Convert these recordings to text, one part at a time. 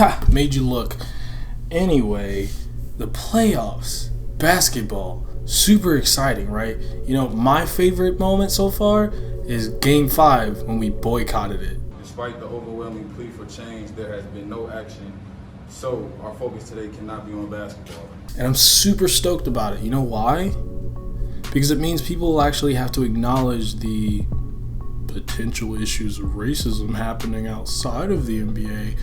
Ha! Made you look. Anyway, the playoffs, basketball, super exciting, right? You know, my favorite moment so far is Game 5 when we boycotted it. Despite the overwhelming plea for change, there has been no action. So our focus today cannot be on basketball. And I'm super stoked about it. You know why? Because it means people will actually have to acknowledge the potential issues of racism happening outside of the NBA,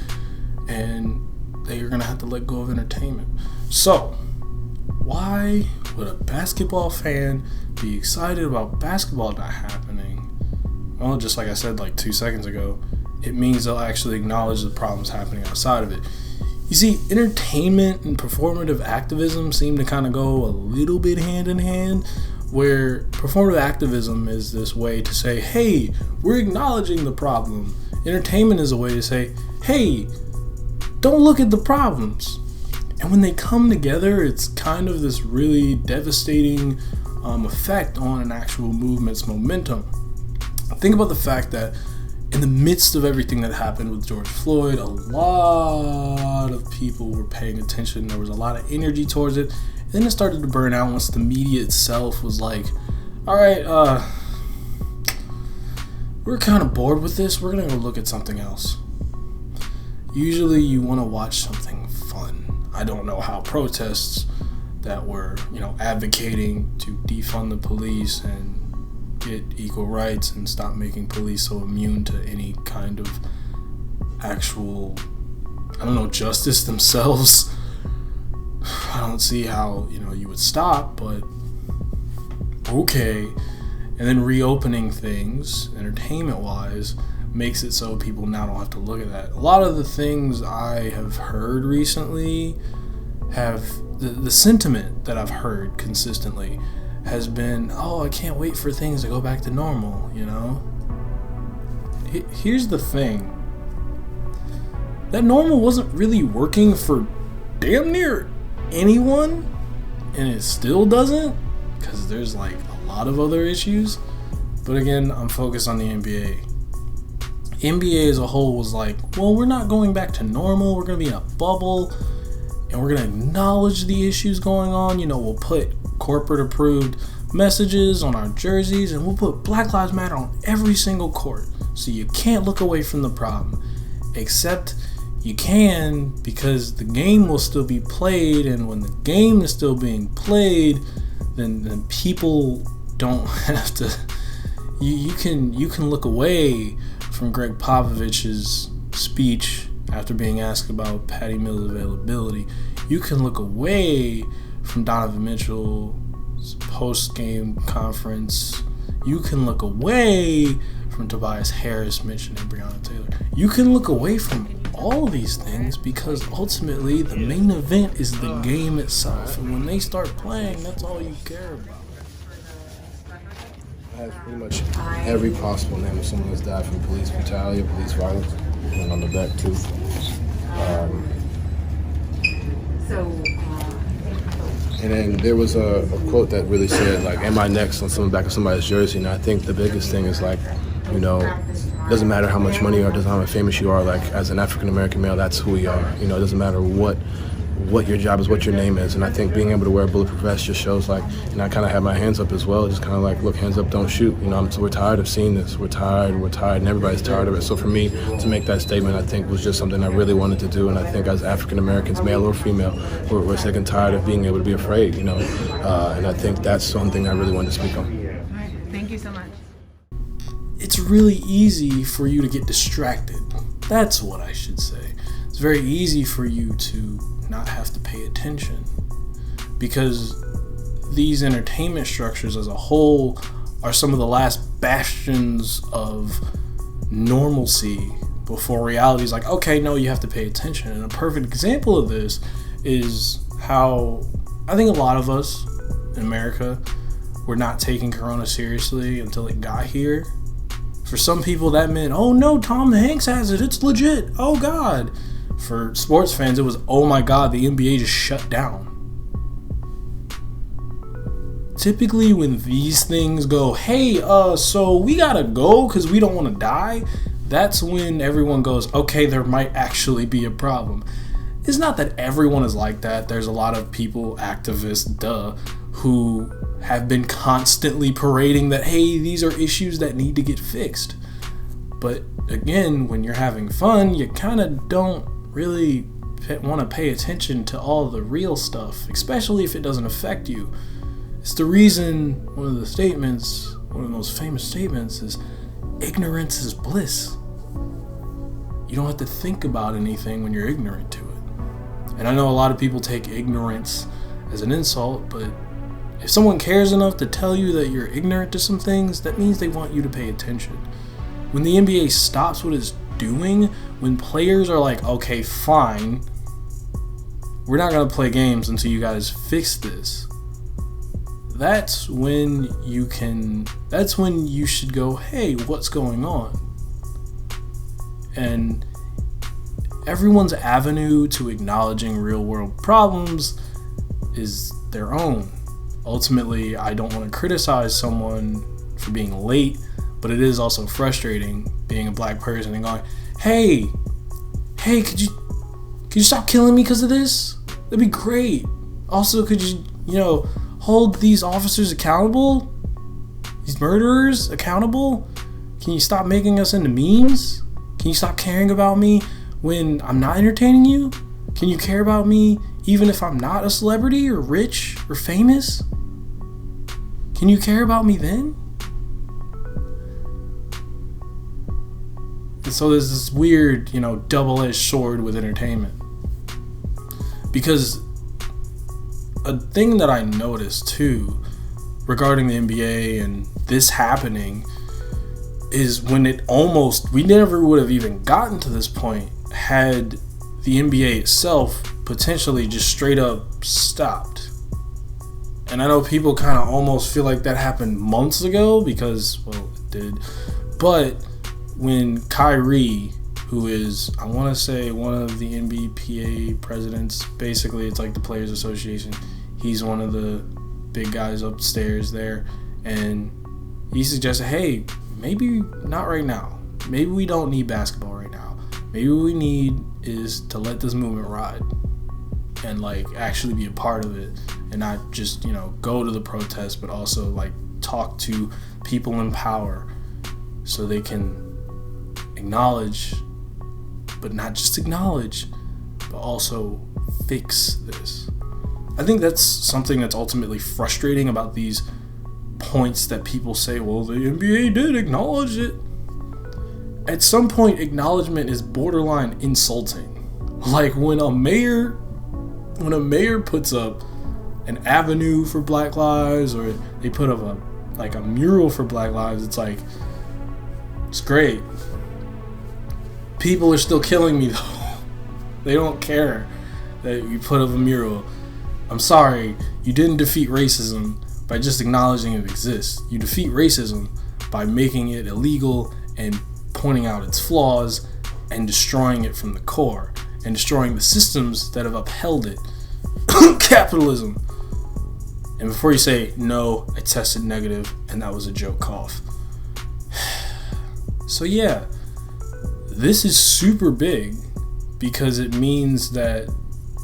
and they are going to have to let go of entertainment. So, why would a basketball fan be excited about basketball not happening? Well, just like I said like 2 seconds ago, it means they'll actually acknowledge the problems happening outside of it. You see, entertainment and performative activism seem to kind of go a little bit hand in hand, where performative activism is this way to say, hey, we're acknowledging the problem. Entertainment is a way to say, hey, don't look at the problems. And when they come together, it's kind of this really devastating effect on an actual movement's momentum. Think about the fact that in the midst of everything that happened with George Floyd, a lot of people were paying attention. There was a lot of energy towards it. And then it started to burn out once the media itself was like, all right, we're kind of bored with this. We're going to go look at something else. Usually you want to watch something fun. I don't know how protests that were, advocating to defund the police and get equal rights and stop making police so immune to any kind of actual, justice themselves. I don't see how, you would stop, but okay. And then reopening things, entertainment-wise, makes it so people now don't have to look at that. A lot of the things I have heard recently have, the sentiment that I've heard consistently has been, I can't wait for things to go back to normal, Here's the thing. That normal wasn't really working for damn near anyone, and it still doesn't, because there's like a lot of other issues. But again, I'm focused on the NBA. NBA as a whole was like, well, we're not going back to normal, we're going to be in a bubble, and we're going to acknowledge the issues going on. We'll put corporate approved messages on our jerseys, and we'll put Black Lives Matter on every single court, so you can't look away from the problem. Except you can, because the game will still be played, and when the game is still being played, then people don't have to. You can look away from Greg Popovich's speech after being asked about Patty Mills' availability. You can look away from Donovan Mitchell's post-game conference. You can look away from Tobias Harris mentioning Breonna Taylor. You can look away from all of these things, because ultimately the main event is the game itself, and when they start playing, that's all you care about. I have pretty much every possible name of someone that's died from police brutality or police violence, and on the back too. And then there was a quote that really said, like, "Am I next?" on the back of somebody's jersey. And I think the biggest thing is, like, it doesn't matter how much money you are, it doesn't matter how famous you are. Like, as an African American male, that's who we are. It doesn't matter what your job is, what your name is. And I think being able to wear a bulletproof vest just shows, like, I kind of have my hands up as well, just kind of like, look, hands up, don't shoot. We're tired of seeing this. We're tired, and everybody's tired of it. So for me to make that statement, I think was just something I really wanted to do. And I think as African Americans, male or female, we're sick and tired of being able to be afraid, and I think that's something I really wanted to speak on. All right. Thank you so much. It's really easy for you to get distracted. That's what I should say. It's very easy for you to not have to pay attention, because these entertainment structures as a whole are some of the last bastions of normalcy before reality is like, okay, no, you have to pay attention. And a perfect example of this is how I think a lot of us in America were not taking Corona seriously until it got here. For some people that meant, oh no, Tom Hanks has it, it's legit, oh God. For sports fans, it was, oh my God, the NBA just shut down. Typically when these things go, hey, so we gotta go because we don't want to die, that's when everyone goes, okay, there might actually be a problem. It's not that everyone is like that. There's a lot of people, activists, who have been constantly parading that, hey, these are issues that need to get fixed. But again, when you're having fun, you kind of don't really want to pay attention to all the real stuff, especially if it doesn't affect you. It's the reason one of the most famous statements is, ignorance is bliss. You don't have to think about anything when you're ignorant to it. And I know a lot of people take ignorance as an insult, but if someone cares enough to tell you that you're ignorant to some things, that means they want you to pay attention. When the NBA stops what it's doing, when players are like, okay, fine, we're not going to play games until you guys fix this, that's when you should go, hey, what's going on? And everyone's avenue to acknowledging real world problems is their own. Ultimately, I don't want to criticize someone for being late, but it is also frustrating being a black person and going, hey, could you stop killing me because of this? That'd be great. Also, could you hold these officers accountable? These murderers accountable? Can you stop making us into memes? Can you stop caring about me when I'm not entertaining you? Can you care about me even if I'm not a celebrity or rich or famous? Can you care about me then? And so there's this weird, double-edged sword with entertainment. Because a thing that I noticed too regarding the NBA and this happening is when we never would have even gotten to this point had the NBA itself potentially just straight up stopped. And I know people kind of almost feel like that happened months ago because, well, it did. But when Kyrie, who is, I want to say, one of the NBPA presidents, basically it's like the Players Association, he's one of the big guys upstairs there, and he suggested, hey, maybe not right now. Maybe we don't need basketball right now. Maybe what we need is to let this movement ride and actually be a part of it and not just go to the protest, but also talk to people in power so they can acknowledge, but not just acknowledge, but also fix this. I think that's something that's ultimately frustrating about these points that people say, well, the NBA did acknowledge it. At some point, acknowledgement is borderline insulting. Like when a mayor puts up an avenue for Black Lives, or they put up a mural for Black Lives, it's great. People are still killing me though. They don't care that you put up a mural. I'm sorry, you didn't defeat racism by just acknowledging it exists. You defeat racism by making it illegal and pointing out its flaws and destroying it from the core and destroying the systems that have upheld it. Capitalism. And before you say, no, I tested negative and that was a joke cough. So yeah, this is super big because it means that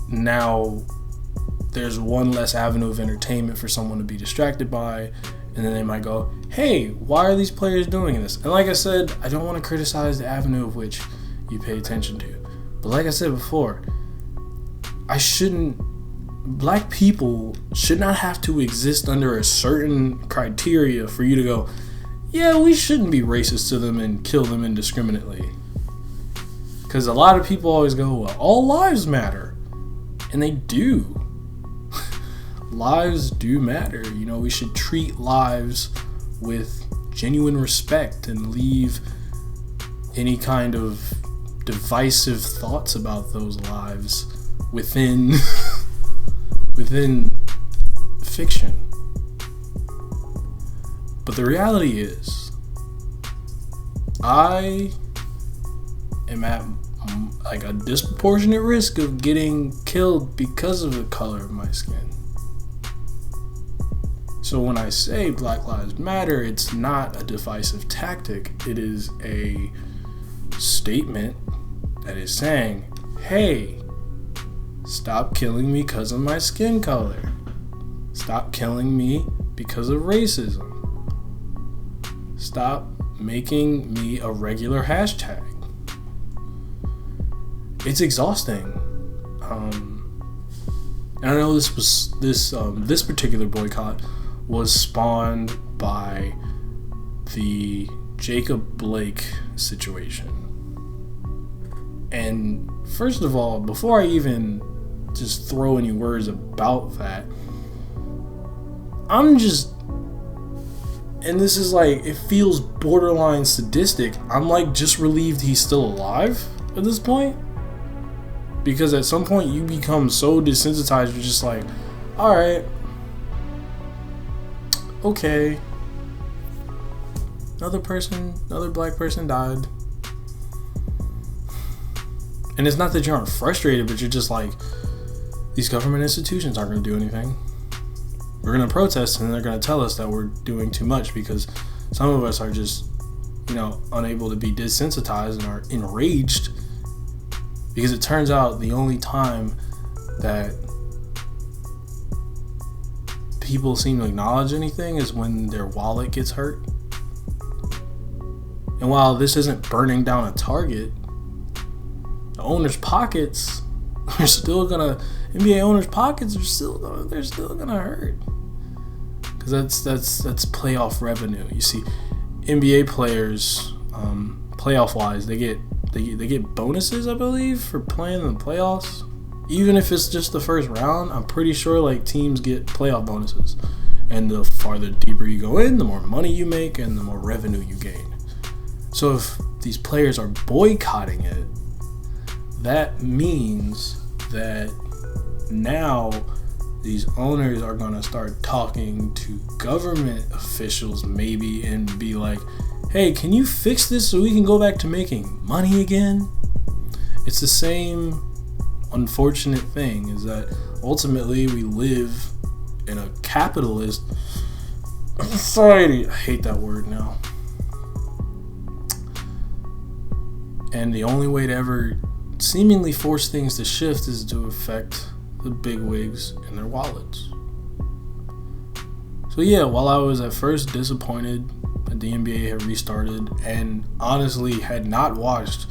now there's one less avenue of entertainment for someone to be distracted by, and then they might go, hey, why are these players doing this? And like I said, I don't want to criticize the avenue of which you pay attention to. But like I said before, black people should not have to exist under a certain criteria for you to go, yeah, we shouldn't be racist to them and kill them indiscriminately. Because a lot of people always go, well, all lives matter. And they do. Lives do matter. We should treat lives with genuine respect and leave any kind of divisive thoughts about those lives within fiction. But the reality is, I am at a disproportionate risk of getting killed because of the color of my skin. So when I say Black Lives Matter, it's not a divisive tactic. It is a statement that is saying, hey, stop killing me because of my skin color. Stop killing me because of racism. Stop making me a regular hashtag. It's exhausting. And I know this particular boycott was spawned by the Jacob Blake situation. And first of all, before I even just throw any words about that, and this is like, it feels borderline sadistic. I'm like just relieved he's still alive at this point. Because at some point you become so desensitized, you're just like, alright, okay, another black person died. And it's not that you aren't frustrated, but you're just like, these government institutions aren't going to do anything. We're going to protest and they're going to tell us that we're doing too much because some of us are just, unable to be desensitized and are enraged. Because it turns out the only time that people seem to acknowledge anything is when their wallet gets hurt. And while this isn't burning down a Target, the owner's pockets are still gonna, NBA owners' pockets are still gonna hurt. Because that's playoff revenue. You see, NBA players, playoff wise, they get bonuses, I believe, for playing in the playoffs. Even if it's just the first round, I'm pretty sure like teams get playoff bonuses. And the farther deeper you go in, the more money you make and the more revenue you gain. So if these players are boycotting it, that means that now these owners are going to start talking to government officials maybe and be like, hey, can you fix this so we can go back to making money again? It's the same unfortunate thing, is that ultimately we live in a capitalist society. I hate that word now. And the only way to ever seemingly force things to shift is to affect the bigwigs and their wallets. So yeah, while I was at first disappointed that the NBA had restarted and honestly had not watched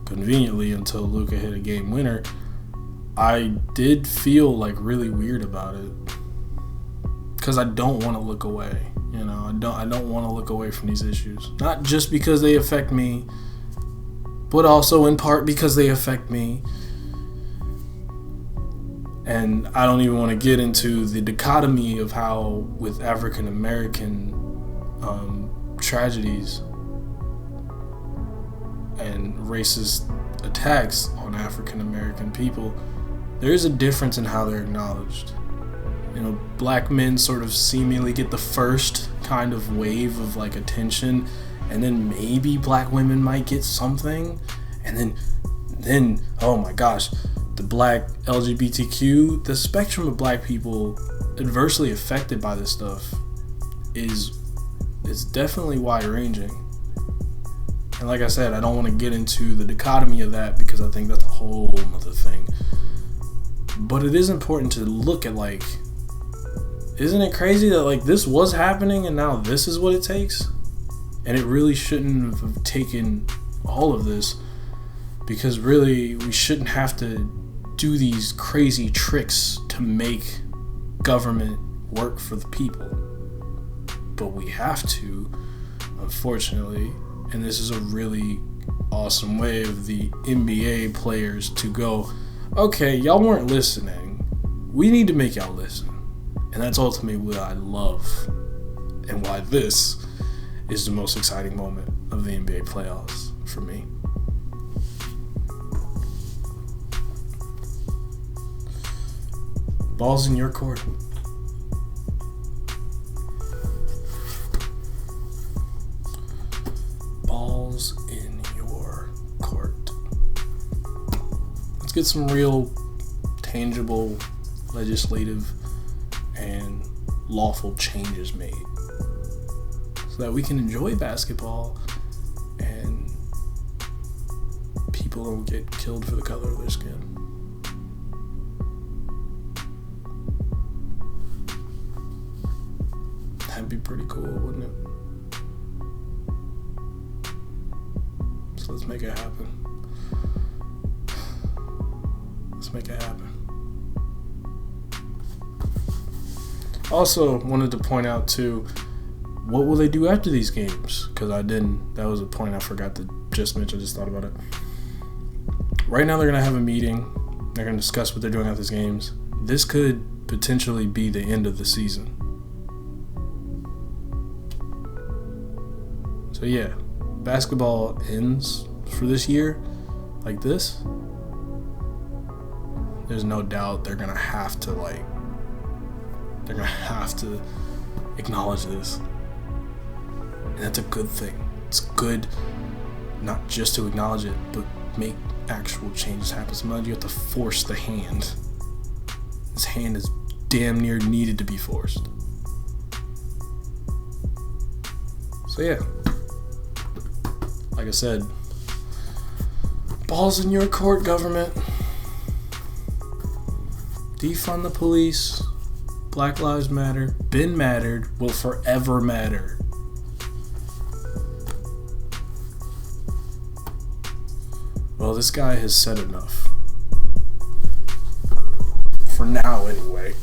conveniently until Luka hit a game winner, I did feel like really weird about it because I don't want to look away. I don't want to look away from these issues, not just because they affect me, but also in part because they affect me. And I don't even want to get into the dichotomy of how with African American tragedies and racist attacks on African American people, there is a difference in how they're acknowledged. Black men sort of seemingly get the first kind of wave of like attention, and then maybe black women might get something, and then oh my gosh, the black LGBTQ, the spectrum of black people adversely affected by this stuff is definitely wide ranging. And like I said, I don't want to get into the dichotomy of that because I think that's a whole other thing. But it is important to look at, like, isn't it crazy that like this was happening and now this is what it takes? And it really shouldn't have taken all of this, because really we shouldn't have to do these crazy tricks to make government work for the people. But we have to, unfortunately, and this is a really awesome way of the NBA players to go, okay, y'all weren't listening. We need to make y'all listen. And that's ultimately what I love and why this is the most exciting moment of the NBA playoffs for me. Ball's in your court. Ball's in your court. Let's get some real, tangible, legislative, and lawful changes made so that we can enjoy basketball and people don't get killed for the color of their skin. That'd be pretty cool, wouldn't it? So let's make it happen. Let's make it happen. Also, wanted to point out too, what will they do after these games? Because that was a point I forgot to just mention, I just thought about it. Right now they're going to have a meeting. They're going to discuss what they're doing after these games. This could potentially be the end of the season. So yeah, basketball ends for this year like this. There's no doubt they're gonna have to acknowledge this, and that's a good thing. It's good not just to acknowledge it, but make actual changes happen. Sometimes you have to force the hand. This hand is damn near needed to be forced. So yeah, like I said, balls in your court, government. Defund the police. Black Lives Matter. Been mattered. Will forever matter. Well, this guy has said enough. For now, anyway.